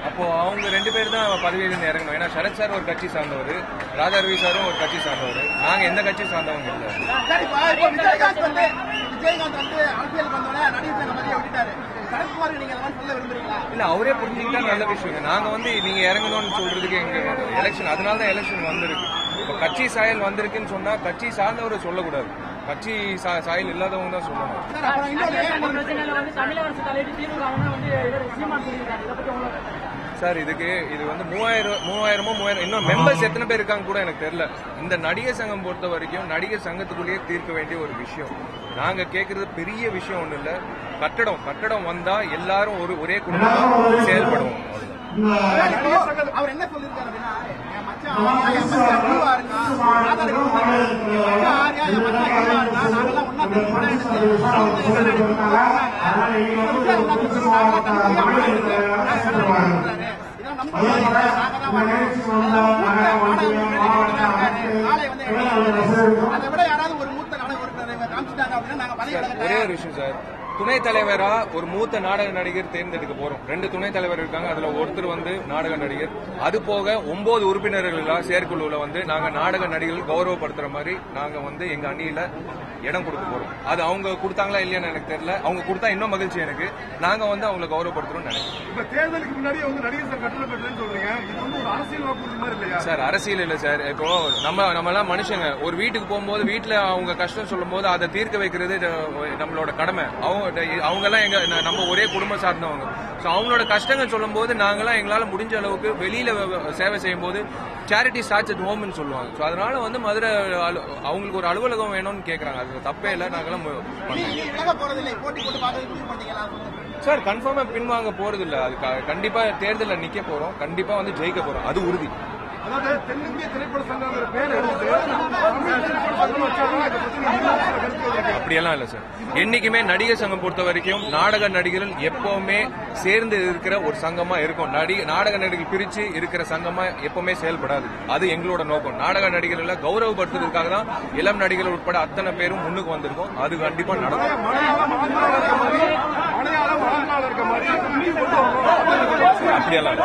அப்போ அவங்க 2 பேர் தான் பதவியிலிருந்து இறங்கணும். ஏன்னா சரத் சார் ஒரு கட்சி சார்ந்தவர், ராதா ரவி சாரும் ஒரு கட்சி சார்ந்தவர். நாங்க எந்த கட்சி சார்ந்தவங்க இல்லை. விஜயகாந்த் வந்து அரசியல் வந்தோடனே நடிகர் சங்க மாதிரி விட்டுட்டாரு. சரத்குமாருக்கு நீங்க அதெல்லாம் சொல்ல விரும்புறீங்களா? இல்ல, அவரே புரிஞ்சுக்கிட்டா நல்ல விஷயங்க. நாங்க வந்து நீங்க இறங்கணும்னு சொல்றதுக்கு எங்க எலெக்ஷன், அதனாலதான் எலெக்ஷன் வந்திருக்கு. இப்ப கட்சி சாயல் வந்திருக்குன்னு சொன்னா கட்சி சார்ந்தவரை சொல்லக்கூடாது, கட்சி சாயல் இல்லாதவங்க தான் சொல்லணும். சார் இது வந்து 3000 இன்னும் மெம்பர்ஸ் எத்தனை பேர் இருக்காங்க கூட எனக்கு தெரியல. இந்த நடிகர் சங்கம் பொறுத்த வரைக்கும் நடிகர் சங்கத்துக்குள்ளேயே தீர்க்க வேண்டிய ஒரு விஷயம். நாங்க கேட்கறது பெரிய விஷயம் ஒண்ணு இல்ல. கட்டடம் வந்தா எல்லாரும் ஒரே குடும்பம் செயல்படுவோம். அவர் என்ன சொல்லிருக்காரு அப்படின்னா, அதை விட யாராவது ஒரு மூத்த நாடகம் காமிச்சிட்டாங்க அப்படின்னா நாங்க ஒரே ஒரு விஷயம் சார், துணை தலைவரா ஒரு மூத்த நாடக நடிகர் தேர்ந்தெடுக்க போறோம். 2 துணை தலைவர் இருக்காங்க, அதுல ஒருத்தர் வந்து நாடக நடிகர். அது போக 9 உறுப்பினர்கள் செயற்குழுல வந்து நாங்க நாடக நடிகர்கள் கௌரவப்படுத்துற மாதிரி நாங்க வந்து எங்க அணியில இடம் கொடுக்க போறோம். அது அவங்க கொடுத்தாங்களா இல்லையான்னு எனக்கு தெரியல. அவங்க கொடுத்தா இன்னும் மகிழ்ச்சி எனக்கு. நாங்க வந்து அவங்களை கௌரவப்படுத்துறோம்னு நினைக்கிறேன். இப்ப தேர்தலுக்கு முன்னாடி வந்து நடிகர் சங்க கட்டணம் கட்டுறேன்னு சொல்றீங்க, இது வந்து ஒரு அரசியல் வாக்குறுதி மாதிரி இல்லையா? சார், அரசியல் இல்ல சார். இப்போ நம்ம எல்லாம் மனுஷங்க. ஒரு வீட்டுக்கு போகும்போது வீட்டுல அவங்க கஷ்டம் சொல்லும் போது அதை தீர்க்க வைக்கிறது நம்மளோட கடமை. அவங்க எல்லாம் நம்ம ஒரே குடும்பம் சார்ந்தவங்க. அவங்களோட கஷ்டங்கள் சொல்லும் போது நாங்கெல்லாம் எங்களால முடிஞ்ச அளவுக்கு வெளியில சேவை செய்யும் போது சேரிட்டி ஸ்டார்ட்ஸ் அட் ஹோம்னு சொல்லுவாங்க. ஸோ அதனால வந்து மதுரை அவங்களுக்கு ஒரு அலுவலகம் வேணும்னு கேட்கறாங்க. அது தப்பே இல்லை. நாங்கெல்லாம் சார் கன்ஃபார்மா பின்வாங்க போறது இல்ல. அது கண்டிப்பா தேர்தலில் நிக்க போறோம், கண்டிப்பா வந்து ஜெயிக்க போறோம், அது உறுதி. அதாவது தென்னிந்திய திரைப்பட சங்கங்கிற பேர் எடுத்து அப்படியெல்லாம் இல்ல சார். என்னைக்குமே நடிகர் சங்கம் பொறுத்த வரைக்கும் நாடக நடிகர்கள் எப்பவுமே சேர்ந்து இருக்கிற ஒரு சங்கமா இருக்கும். நாடக நடிகர்கள் பிரிச்சு இருக்கிற சங்கமா எப்பவுமே செயல்படாது. அது எங்களோட நோக்கம். நாடக நடிகர்களை கௌரவப்படுத்துறதுக்காக தான் இளம் நடிகர்கள் உட்பட அத்தனை பேரும் முன்னுக்கு வந்திருக்கோம். அது கண்டிப்பா நடக்கும். அப்படியெல்லாம்